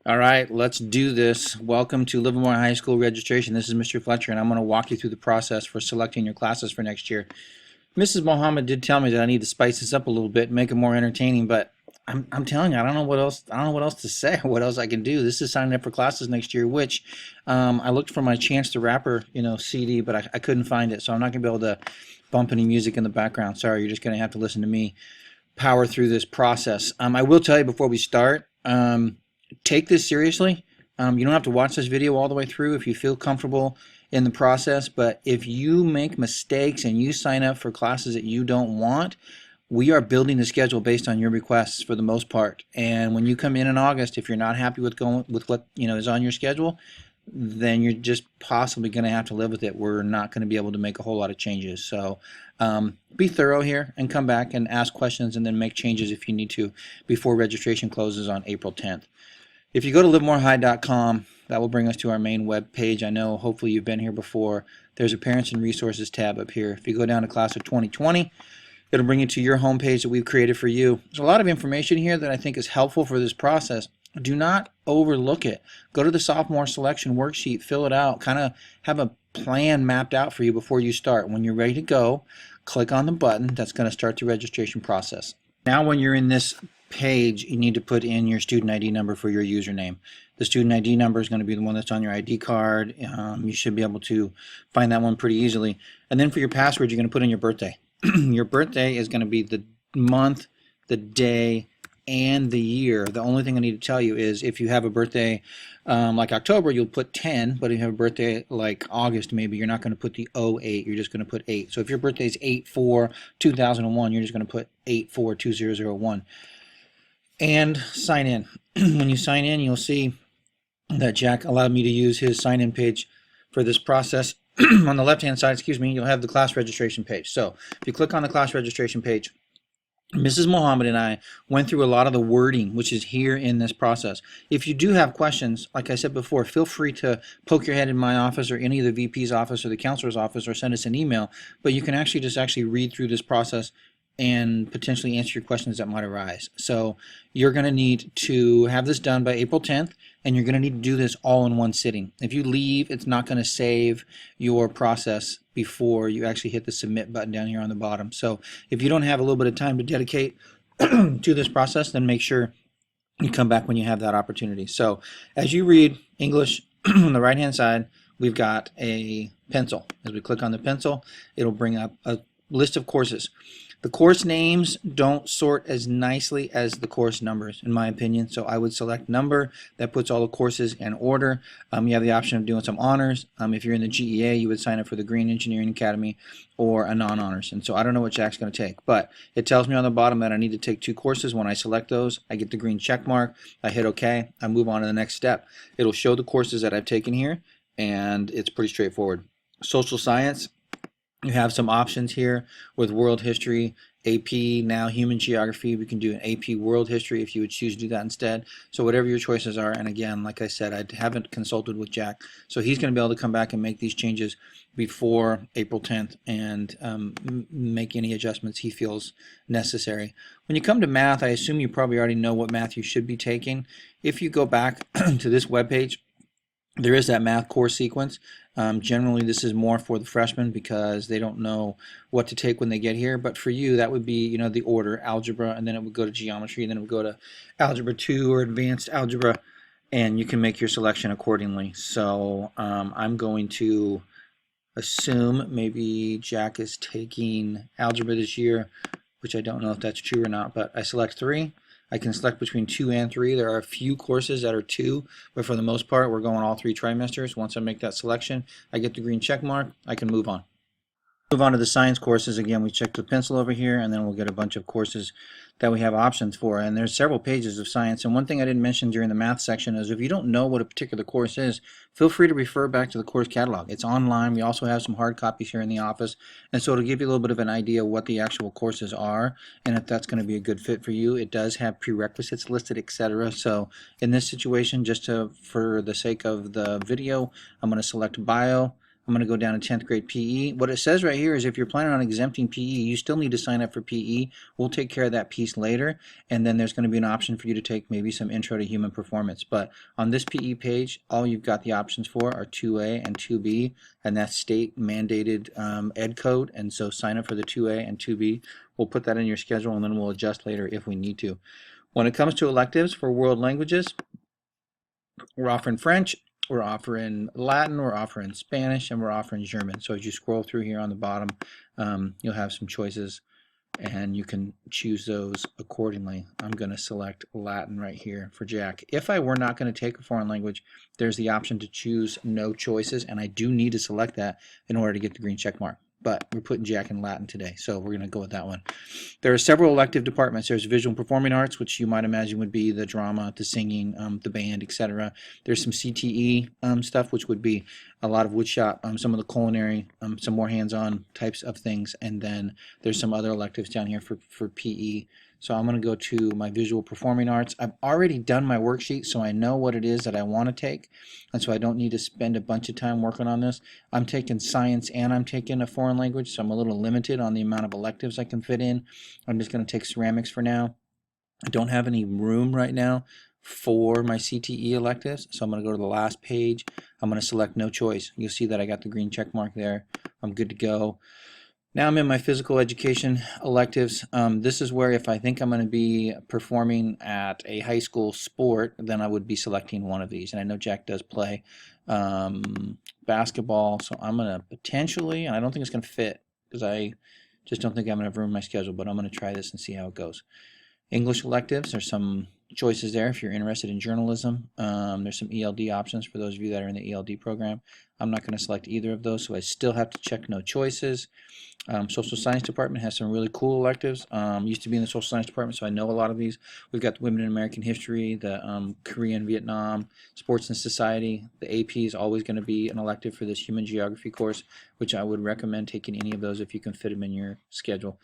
All right, let's do this. Welcome to Livermore High School registration. This is Mr. Fletcher, and I'm going to walk you through the process for selecting your classes for next year. Mrs. Mohammed did tell me that I need to spice this up a little bit, make it more entertaining, but I'm telling you, I don't know what else. I don't know what else to say or what else I can do. This is signing up for classes next year, which I looked for my Chance the Rapper, CD, but I couldn't find it, so I'm not going to be able to bump any music in the background. Sorry, you're just going to have to listen to me power through this process. I will tell you before we start. Take this seriously. You don't have to watch this video all the way through if you feel comfortable in the process, but if you make mistakes and you sign up for classes that you don't want, we are building the schedule based on your requests for the most part. And when you come in August, if you're not happy with going with what is on your schedule, then you're just possibly going to have to live with it. We're not going to be able to make a whole lot of changes. So be thorough here and come back and ask questions and then make changes if you need to before registration closes on April 10th. If you go to livermorehigh.com, that will bring us to our main web page. I know hopefully you've been here before. There's a Parents and Resources tab up here. If you go down to Class of 2020, it'll bring you to your home page that we've created for you. There's a lot of information here that I think is helpful for this process. Do not overlook it. Go to the sophomore selection worksheet, fill it out, kind of have a plan mapped out for you before you start. When you're ready to go, click on the button that's going to start the registration process. Now when you're in this page, you need to put in your student ID number for your username. The student ID number is going to be the one that's on your ID card. You should be able to find that one pretty easily. And then for your password, you're going to put in your birthday. Your birthday is going to be the month, the day, and the year. The only thing I need to tell you is if you have a birthday like October, you'll put 10, but if you have a birthday like August, maybe you're not going to put the 08, you're just going to put 8. So if your birthday is 8/4/2001, you're just going to put 8/4/2001. And sign in. When you sign in, you'll see that Jack allowed me to use his sign-in page for this process. On the left-hand side, you'll have the class registration page. So if you click on the class registration page, Mrs. Mohammed and I went through a lot of the wording, which is here in this process. If you do have questions, like I said before, feel free to poke your head in my office or any of the VP's office or the counselor's office or send us an email. But you can actually read through this process and potentially answer your questions that might arise. So you're going to need to have this done by April 10th, and you're going to need to do this all in one sitting. If you leave, it's not going to save your process before you actually hit the submit button down here on the bottom. So if you don't have a little bit of time to dedicate to this process, then make sure you come back when you have that opportunity. So as you read English on the right hand side, we've got a pencil. As we click on the pencil, it'll bring up a list of courses. The course names don't sort as nicely as the course numbers, in my opinion, so I would select number. That puts all the courses in order. You have the option of doing some honors. If you're in the GEA, you would sign up for the Green Engineering Academy or a non-honors. And so I don't know what Jack's going to take, but it tells me on the bottom that I need to take 2 courses. When I select those, I get the green check mark. I hit OK. I move on to the next step. It'll show the courses that I've taken here, and it's pretty straightforward. Social science. You have some options here with world history, AP, now human geography. We can do an AP world history if you would choose to do that instead. So whatever your choices are, and again, like I said, I haven't consulted with Jack, so he's going to be able to come back and make these changes before April 10th and make any adjustments he feels necessary. When you come to math, I assume you probably already know what math you should be taking. If you go back to this webpage, there is that math course sequence. Generally, this is more for the freshmen because they don't know what to take when they get here. But for you, that would be, the order, algebra, and then it would go to geometry, and then it would go to algebra 2 or advanced algebra, and you can make your selection accordingly. So I'm going to assume maybe Jack is taking algebra this year, which I don't know if that's true or not, but I select 3. I can select between 2 and 3. There are a few courses that are 2, but for the most part, we're going all 3 trimesters. Once I make that selection, I get the green check mark. I can move on. Move on to the science courses. Again, we check the pencil over here, and then we'll get a bunch of courses that we have options for. And there's several pages of science. And one thing I didn't mention during the math section is if you don't know what a particular course is, feel free to refer back to the course catalog. It's online. We also have some hard copies here in the office. And so it'll give you a little bit of an idea what the actual courses are and if that's going to be a good fit for you. It does have prerequisites listed, etc. So in this situation, for the sake of the video, I'm going to select bio. I'm going to go down to 10th grade PE. What it says right here is if you're planning on exempting PE, you still need to sign up for PE. We'll take care of that piece later, and then there's going to be an option for you to take maybe some intro to human performance. But on this PE page, all you've got the options for are 2A and 2B, and that's state mandated ed code, and so sign up for the 2A and 2B. We'll put that in your schedule, and then we'll adjust later if we need to. When it comes to electives for world languages, we're offering French, we're offering Latin, we're offering Spanish, and we're offering German. So as you scroll through here on the bottom, you'll have some choices, and you can choose those accordingly. I'm going to select Latin right here for Jack. If I were not going to take a foreign language, there's the option to choose no choices, and I do need to select that in order to get the green check mark. But we're putting Jack in Latin today, so we're going to go with that one. There are several elective departments. There's visual and performing arts, which you might imagine would be the drama, the singing, the band, etc. There's some CTE stuff, which would be a lot of woodshop, some of the culinary, some more hands-on types of things, and then there's some other electives down here for PE. So I'm going to go to my visual performing arts. I've already done my worksheet, so I know what it is that I want to take, and so I don't need to spend a bunch of time working on this. I'm taking science and I'm taking a foreign language, so I'm a little limited on the amount of electives I can fit in. I'm just going to take ceramics for now. I don't have any room right now for my CTE electives, so I'm going to go to the last page. I'm going to select no choice. You'll see that I got the green check mark there. I'm good to go. Now I'm in my physical education electives. This is where if I think I'm going to be performing at a high school sport, then I would be selecting one of these. And I know Jack does play basketball, so I'm going to potentially, and I don't think it's going to fit because I just don't think I'm going to have room in my schedule, but I'm going to try this and see how it goes. English electives, there's some choices there if you're interested in journalism. There's some ELD options for those of you that are in the ELD program. I'm not going to select either of those, so I still have to check no choices. Social science department has some really cool electives. Used to be in the social science department, so I know a lot of these. We've got the women in American history, the Korean, Vietnam, sports and society. The AP is always going to be an elective for this human geography course, which I would recommend taking any of those if you can fit them in your schedule.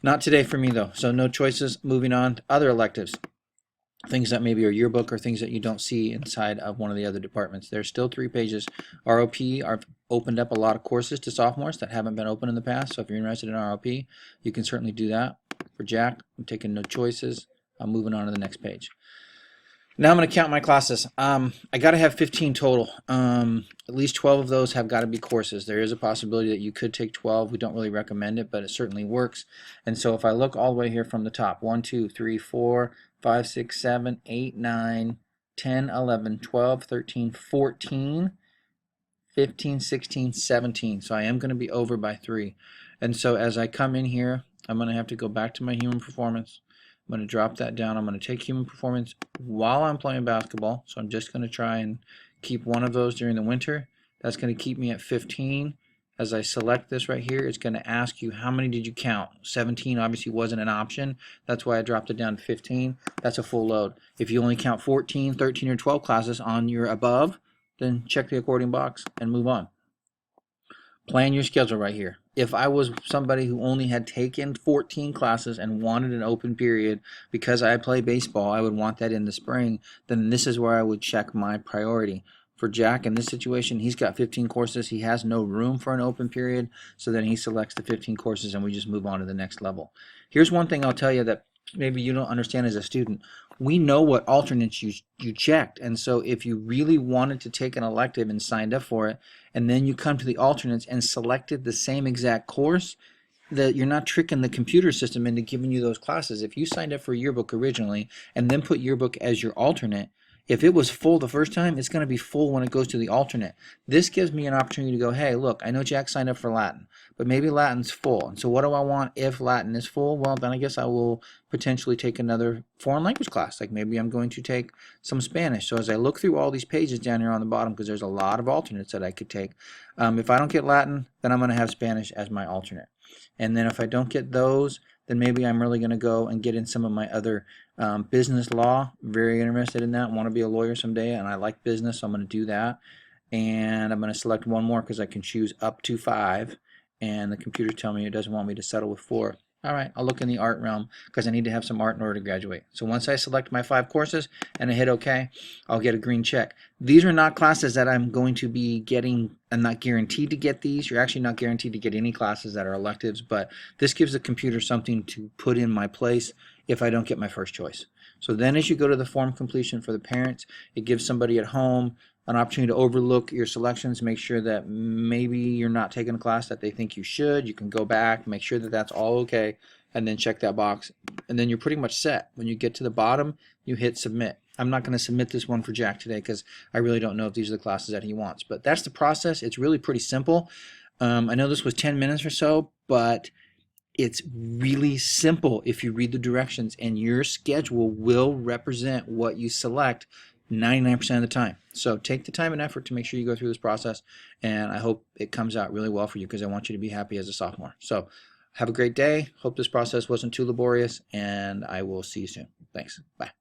Not today for me though, so no choices. Moving on to other electives. Things that maybe are yearbook or things that you don't see inside of one of the other departments. There's still 3 pages. ROP are opened up a lot of courses to sophomores that haven't been open in the past, so if you're interested in ROP, you can certainly do that. For Jack, I'm taking no choices. I'm moving on to the next page. Now I'm going to count my classes. I got to have 15 total. At least 12 of those have got to be courses. There is a possibility that you could take 12. We don't really recommend it, but it certainly works. And so if I look all the way here from the top, 1, 2, 3, 4, 5, 6, 7, 8, 9, 10, 11, 12, 13, 14, 15, 16, 17. So I am going to be over by 3. And so as I come in here, I'm going to have to go back to my human performance. I'm going to drop that down. I'm going to take human performance while I'm playing basketball. So I'm just going to try and keep one of those during the winter. That's going to keep me at 15. As I select this right here, it's going to ask you how many did you count. 17 obviously wasn't an option. That's why I dropped it down to 15. That's a full load. If you only count 14, 13, or 12 classes on your above, then check the accordion box and move on. Plan your schedule right here. If I was somebody who only had taken 14 classes and wanted an open period because I play baseball, I would want that in the spring, then this is where I would check my priority. For Jack, in this situation, he's got 15 courses. He has no room for an open period, so then he selects the 15 courses and we just move on to the next level. Here's one thing I'll tell you that maybe you don't understand as a student. We know what alternates you checked, and so if you really wanted to take an elective and signed up for it, and then you come to the alternates and selected the same exact course, that you're not tricking the computer system into giving you those classes. If you signed up for yearbook originally and then put yearbook as your alternate, if it was full the first time, it's going to be full when it goes to the alternate. This gives me an opportunity to go, hey, look, I know Jack signed up for Latin, but maybe Latin's full. And so what do I want if Latin is full? Well, then I guess I will potentially take another foreign language class. Like maybe I'm going to take some Spanish. So as I look through all these pages down here on the bottom, because there's a lot of alternates that I could take, if I don't get Latin, then I'm going to have Spanish as my alternate. And then if I don't get those, then maybe I'm really going to go and get in some of my other business law. Very interested in that. Want to be a lawyer someday, and I like business, so I'm going to do that. And I'm going to select one more because I can choose up to 5, and the computer's telling me it doesn't want me to settle with 4. All right, I'll look in the art realm because I need to have some art in order to graduate. So once I select my 5 courses and I hit OK, I'll get a green check. These are not classes that I'm going to be getting. I'm not guaranteed to get these. You're actually not guaranteed to get any classes that are electives, but this gives the computer something to put in my place if I don't get my first choice. So then as you go to the form completion for the parents, it gives somebody at home an opportunity to overlook your selections, make sure that maybe you're not taking a class that they think you should. You can go back, make sure that that's all okay, and then check that box. And then you're pretty much set. When you get to the bottom, you hit submit. I'm not going to submit this one for Jack today because I really don't know if these are the classes that he wants. But that's the process. It's really pretty simple. I know this was 10 minutes or so, but it's really simple if you read the directions, and your schedule will represent what you select 99% of the time. So take the time and effort to make sure you go through this process, and I hope it comes out really well for you because I want you to be happy as a sophomore. So have a great day. Hope this process wasn't too laborious, and I will see you soon. Thanks. Bye.